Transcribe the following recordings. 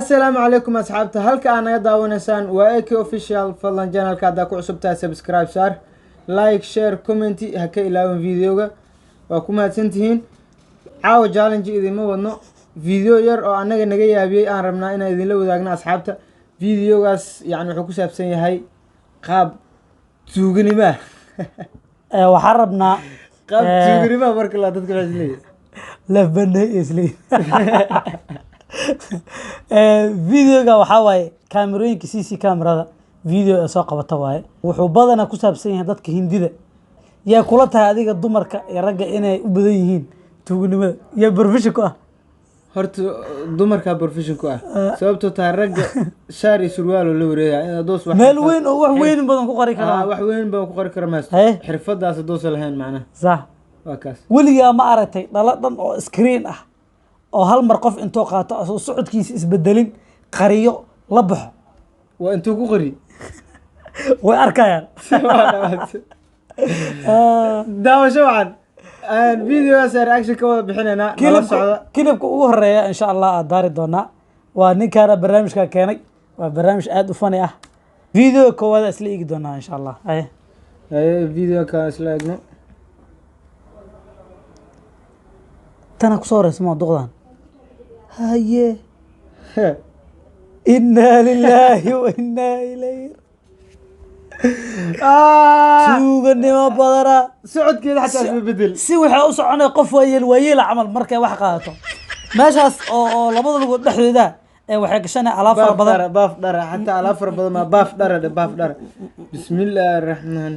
السلام عليكم أصحابتي هلك أنا داونسان وإيكي أوفيشال فضلا جانل كادا كعصبتها سبسكرايب صار لايك شير كومنتي هكا إلاوين فيديوغا وكما تنتهين عاو جالنجي إذن مودنو فيديو ير أو أنك نغي أبي أن ربنا إنا إذن لو داقنا أصحابتا فيديوغاس يعني وحكو سابسين هاي قاب توغني ما وحربنا قاب توغني ما بارك الله تذكر عجلي لفبني إسلي فيديوغا waxaa waaye kaamirooyinka CC kaamirada video ee soo qabata waaye wuxuu badanaa ku saabsan yahay dadka hindida yaa kula tahay adiga dumarka iyo ragga inay u badan yihiin tuugnimada iyo profession ku ah horta dumarka profession ku ah sababtoo tahay ragga shaar iyo surwaal oo la wareeyaa in adoos wax meel weyn oo wax weyn badan ku qori kara wax weyn badan ku qori kara maasto xirfadaas adoos lahayn macnaha sax waa kaas weligaa ma aragtay dhalo dhan oo screen ah oo hal mar qof intoo qaato asoo socodkiisa isbedelin qariyo la baxo waa intuu ku qori way arkayaan daawasho wacan videogaas reaction ka wada bixinayna nala socda kilibka ugu horeeya insha allah aad daari doonaa waa ninkaana barnaamijka keenay waa barnaamij aad u fani ah video koowaad isla eegi doonaa insha allah video ka isla eegno tana ku soo horeysay mawduucdan haye inna lillahi wa inna ilayhi tuuganimo badana socodkeeda xataa isbedel si waxay u soconay qof waayeel camal markay wax qaadato meeshaas oo labada lugood dhexdooda ee waxay gashanay alaab fara badan baaf dhar xataa alaab fara badan ma baaf dhar bismillaahir rahmaan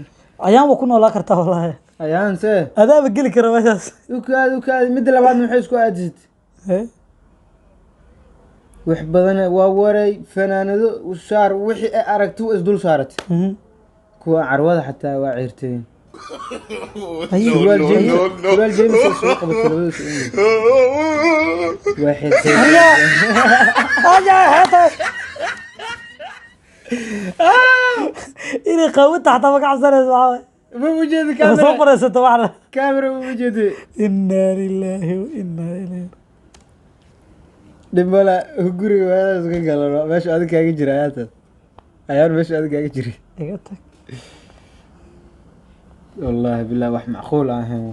ayaan ku noolaa kartaa wallahi ayaan see adaaba geli kara meeshaas ukaad mid labaad maxay isku aadisad wax badan waa waray fanaanado shaar wixii ay aragto isdul saaratay kuwa carwada xataa waa ciirteen suwaal jeemis soo qabatay labadiis waaxid inay qaawada xataa ma kacabsanayso waxaa ما وجد كاميرا صوب رأسته واحدة كاميرا وجد إنا لله وإنا إليه دمبلا هجوري وهذا سكان قالوا ماشي هذا كاجي جرياته أيار ماشي هذا كاجي جري إيجاتك والله بالله وح معقول هو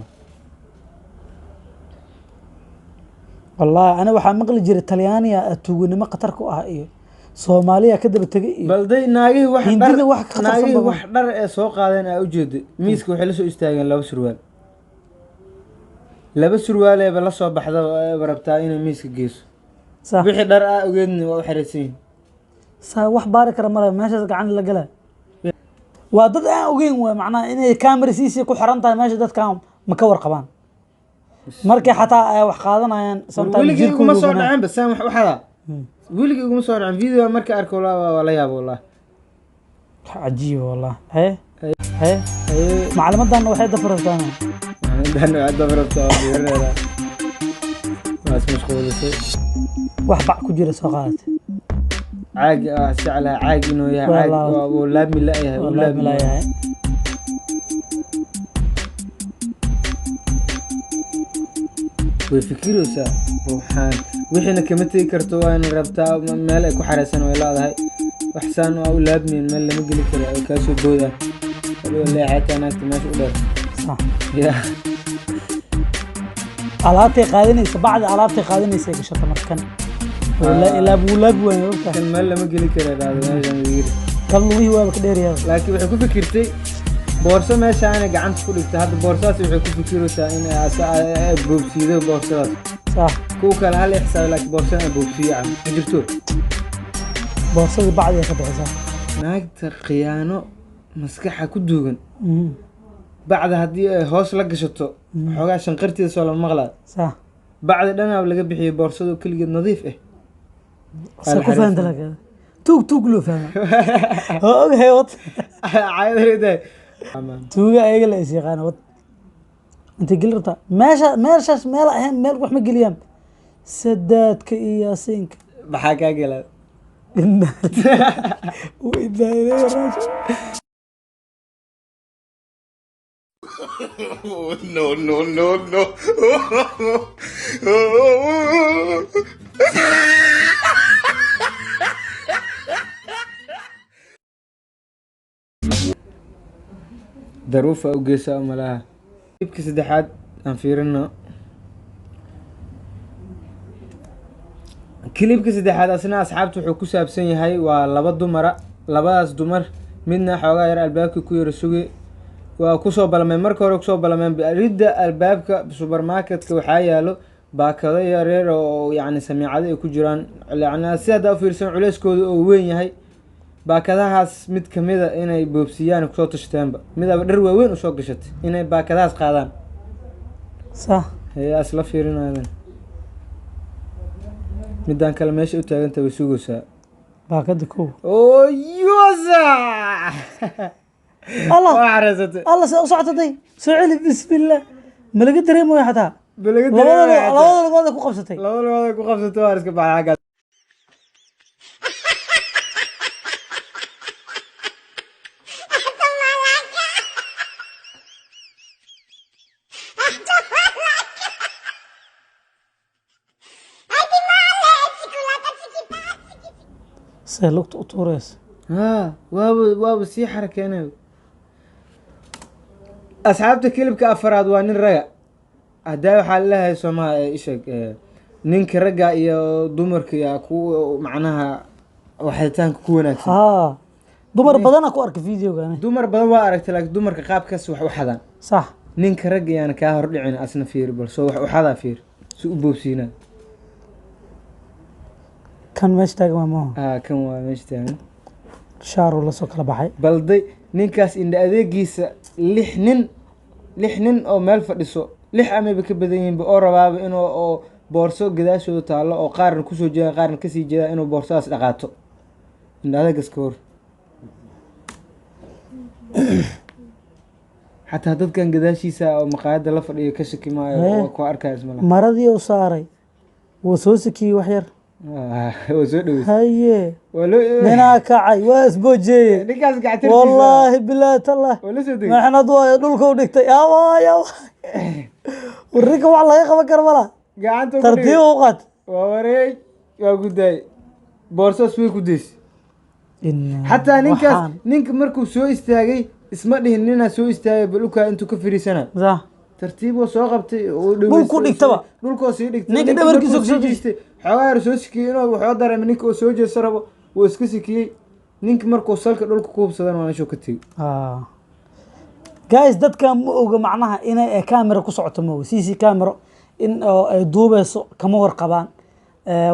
والله أنا وحنا مقل جري إيطاليانية أتوقني ما قطركوا إيه Soomaaliya ka daba tagay balday naagi wax dhar ee soo qaadeen ay u jeedo miiska waxay la soo istaageen laba surwaal ee la soo baxda barabtaa inay miiska geeso wixii dhar ah ogeedna waa u xiraysan saa wax baari kara male meeshaas gacan la galaa waa dad aan ogeyn waa macnaha inay camera CC ku xiran tahay meesha dadka ma ka warqabaan markay xataa ay wax qaadanayaan sometimes jirku ma soo dhaceen bas waxada ويلك يقوم صور عن فيديو مركا أركو ولا ياب والله عجيب والله هي معلومات ده واحد دفر ثاني ده دفر ثاني بس مش قول شيء واحد بع كجير سوقات عاج شعلها عاج إنه يا عاج ولا ملايها ولا ملايها ويفكروا سا روحان وحنا كمتي كرتوا إن ربطة مال أكو حرسان ولا هاي وحسان أو لابني مال لما قلت كذا كاسو بودا ولا حتى أنا ماشي أقدر صح يا علاتي قادني بعد علاتي قادني سيك شرط مركن ولا إلا بولاب وين كان مال لما قلت كذا هذا ماشي نقول قالوا لي هو بكدير يا لكن وحكو فكرتي بورصة ماشي أنا قعدت كل هذا بورصات وحكو فكروا إن بوبسيدو بورصات صح كوكا هل يحسب لك بورصة بوبسي عم جبتوا بورصة بعد يا خبر ناقد خيانة مسكحة كدوغن بعد هدي هوس لقشته حوجا شنقرتي سوال المغلى صح بعد أنا ولا بحي بورصة كل جد نظيف سكو فهمت لك توك لو فهم اوكي وات عايز ده توغا ايغا لا يسيقان وات انت قلرتا meeshaas meel ahayn meel wax ma geliyaan sadaadka iyo yaasiinka maxaa ka galay إنا وإنا إليه راجعون. No, no, no, no. daruufa u geysa malaha klibka saddexaad aan fiirino klibka saddexaad asna asxaabta wuxuu ku saabsan yahay waa laba dumara labadaas dumar midna xoogaa yar albaabkii ku yara sugay waa kusoo balmeen marka hore kusoo balmeen ridda albaabka supermarketka waxaa yaalo baakado yareer oo yacni samiicado ay ku jiraan yacni si haddaa u fiirsan culeyskooda oo weyn yahay baakadahaas mid kamida inay boobsiyaan kusoo tashteenba midaba dhar waaweyn usoo gashatay inay baakadahaas qaadaan صح hee asla fiirinaadan midaan kale meesha u taaganta way sugaysaa باكد كو oo yusa الله waa xareysatay الله صعت دي سعلي بسم الله ملقى دريمو يا حتا balaga labada lugood ku qabsatay laba lugood ay ku qabsatay waa iska baxay xagga سهلوكت أطوريس ها waaba sii xarakeenay asxaabta kilibka afaraad waa nin raga haddaa waxaa laleeyahay soomaa isheg ninka ragga iyo dumarka yaa ku macnaha waxitaanka ku wanaagsan ها دمر بدنا كو أرك فيديو كان dumar badan waa aragtay laakiin dumarka qaabkaas wax u xadaan صح ninka ragga yaana kaa hor dhicin asna fiir balse wax u xadaa fiir si u boobsiinaa كان ماشي تاج ماما kan waa meesha taagan شعره ولا سوق لبحي balday ninkaas indha adeegiisa lix nin oo meel fadhiso lix amayba ka badan yihiinba oo rabaaba inuu oo boorso gadaashooda taallo oo qaarna kusoo jeeda qaarna kasii jeeda inuu boorsadaas dhaqaato indha adeegas ka hor xataa dadkan gadaashiisa oo maqaayadda la fadhiyo ka shaki maayo oo ku arkaya ismala مرضي وصاري وسوسكي وحير waa soo dhaweysay هاي waa loo نينا كعي واسبوجي ninkaas gactirtiisa والله بالله تالله waa la soo degay ما احنا ضوايا دولكو دكتي يا واي يا واي وريك والله يا خبا كربلا gacanta ku ترتيب dhigay وقت waa wareeg waa gudaay boorsaas way ku deysay إن xataa ninkaas وحان. ninka markuu soo istaagay isma dhihin ninaa soo istaagay bal ukaa intuu ka firiisana صح tartiiboo soo qabtay oo Dhulku dhigtaba. dhulkoo sii dhigtay Ninka Ninka dhabarkiisa markuu kusoo sii jeestay xoogaa yar soo sikiyey inuu waxoo dareemay ninka oo soo jeesta rabo wuu iska sikiyey ninka markuu salka dhulka ku hubsadan waa meeshuu ka tegey جايز dadkan ma oga macnaha inay camera ku socoto ma oga CC camera in oo ay duubeyso kama warqabaan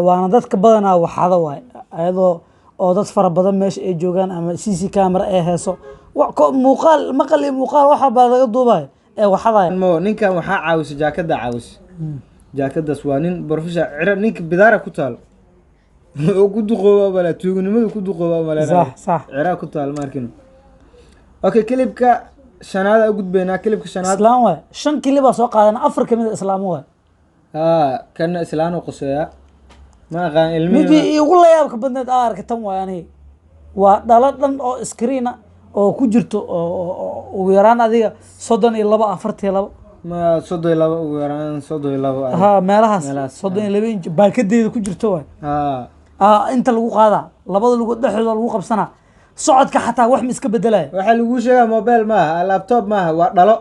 waana dadka badanaa waxada waay ayadoo oo dad fara badan meesha ay joogaan ama CC camera ay heeso muuqaal maqal iyo muuqaal waxa baa laga duubay ee waxada mo ninkan waxaa caawisay jaakada caawisay jaakadaas waa nin professional cira ninka bidaara ku taal oo ku duqooba bala tuugnimada ku duqooba bala صح صح cira ku taal markino okay klibka shanaad u gudbeynaa klibka shanaad islaam waay 5 kilib baa soo qaadana 4 kamid islaam waay kana islaan oo qoseeya ma aqaan midii ilmihi igu la yaabka badneed aan arkay tan waay aniga waa dhalo dhan oo screena oo ku jirto oo ugu yaraan adiga 32 42 ma 32 ugu yaraan 32 ها meelahaas Meelahaas, 32 inch baakadeeda ku jirto waay inta lagu qaadaa labada lugood dhexdooda lagu qabsanaa socodka xataa wax ma iska bedelaya waxaa lagu sheegaa mobile maaha laptop maaha waa dhalo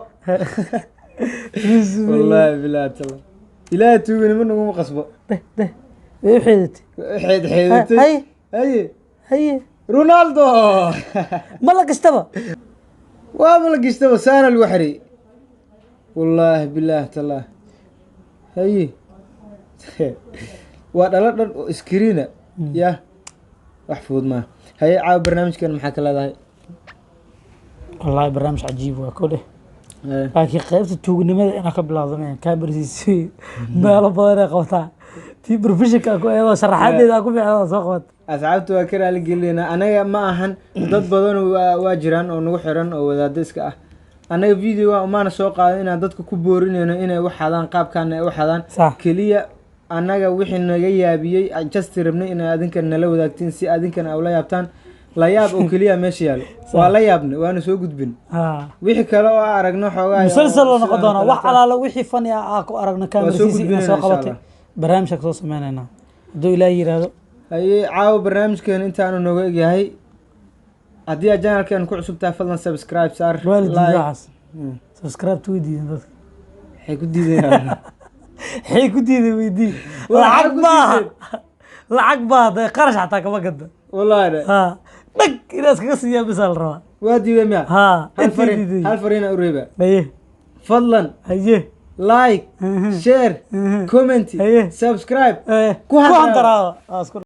wallahi billahi taala ilaahay tuugnimo naguma qasbo ده ايه حيدتي xeedxeedatay هاي haye هاي ronaldo ما لك اشتبه waaba la gistaba saana lagu xiriyey wallaahi billaah tallaah haye waa dhalo dhan oo iskriina yah wax fudud maaha haye caawa barnaamijkan maxaa ka leedahay والله برنامج عجيب وكله لكن قيبت توغنimada ina ka bilaawdameen kaamirsiisi meel badan ay qabtaa tii professional ku eedo sharaxadeeda ku fiicnaa soo qabad asxaabtu waa ka raali gelinaa anaga ma ahan dad badan waa jiraan oo nagu xiran oo wadaado iska ah anaga video maana soo qaadan inaan dadka ku boorinayno inay wax xadaan qaabkan ay u xadaan صح keliya annaga wixii naga yaabiyey just rabnay inay adinkan nala wadaagtiin si adinkan aa ula yaabtaan la yaab oo keliya meesha yaalo waa la yaabnay waana soo gudbin wixii kale oo aragno xoogaa musalsal oo noqon doona wax alaala wixii fani ah ku aragno kaamiradeena soo qabatay barnaamijka soo sameynayna hadduu ilaahay yiraahdo haye caawa barnaamijkeena intaanu nooga egyahay haddii aad channelkan ku cusub tahay fadlan subscribe saar subscribe to diidan dadka waxay ku diideen waxay ku diideen weydii lacag baa qarash xataa kama gada wallahi dhag inaas kaga siiyaa bisal rabaa waa diiday miya hal fariina u reeba fadlan like share comment subscribe ku hantaraawo